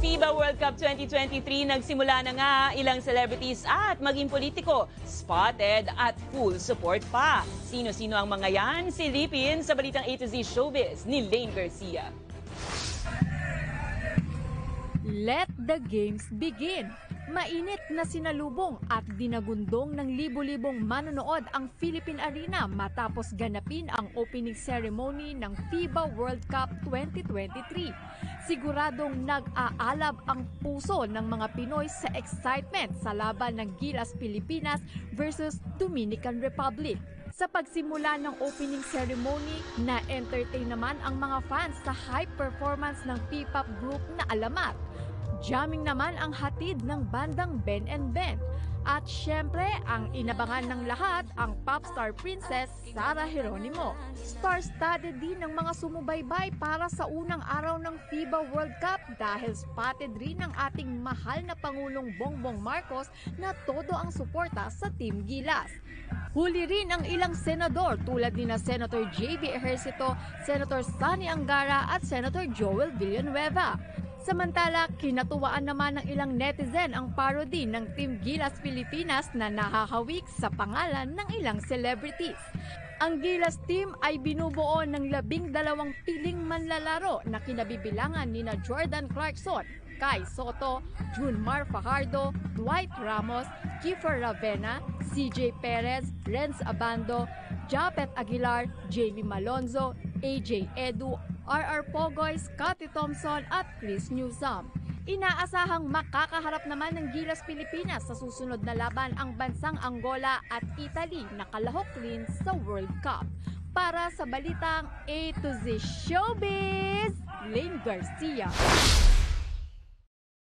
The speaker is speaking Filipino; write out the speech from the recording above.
FIBA World Cup 2023, nagsimula na nga ilang celebrities at maging politiko, spotted at full support pa. Sino-sino ang mga yan? Silipin sa balitang A to Z Showbiz ni Lane Garcia. Let the games begin! Mainit na sinalubong at dinagundong ng libo-libong manonood ang Philippine Arena matapos ganapin ang opening ceremony ng FIBA World Cup 2023. Siguradong nag-aalab ang puso ng mga Pinoy sa excitement sa laban ng Gilas Pilipinas versus Dominican Republic. Sa pagsimula ng opening ceremony, na-entertain naman ang mga fans sa high performance ng P-pop group na Alamat. Jamming naman ang hatid ng bandang Ben and Ben. At syempre, ang inabangan ng lahat, ang popstar princess Sara Geronimo. Star-studded din ng mga sumubaybay para sa unang araw ng FIBA World Cup dahil spotted rin ang ating mahal na Pangulong Bongbong Marcos na todo ang suporta sa Team Gilas. Huli rin ang ilang senador tulad ni na Senator J.B. Ejercito, Senator Sonny Angara at Senator Joel Villanueva. Samantala, kinatuwaan naman ng ilang netizen ang parody ng Team Gilas Pilipinas na nahahawik sa pangalan ng ilang celebrities. Ang Gilas team ay binubuo ng 12 piling manlalaro na kinabibilangan nina Jordan Clarkson, Kai Soto, Junmar Fajardo, Dwight Ramos, Kiefer Ravena, CJ Perez, Renz Abando, Japet Aguilar, Jamie Malonzo, AJ Edu, RR Pogoy, Scottie Thompson at Chris Newsome. Inaasahang makakaharap naman ng Gilas Pilipinas sa susunod na laban ang bansang Angola at Italy na kalahok rin sa World Cup. Para sa balitang A to Z Showbiz, Lane Garcia.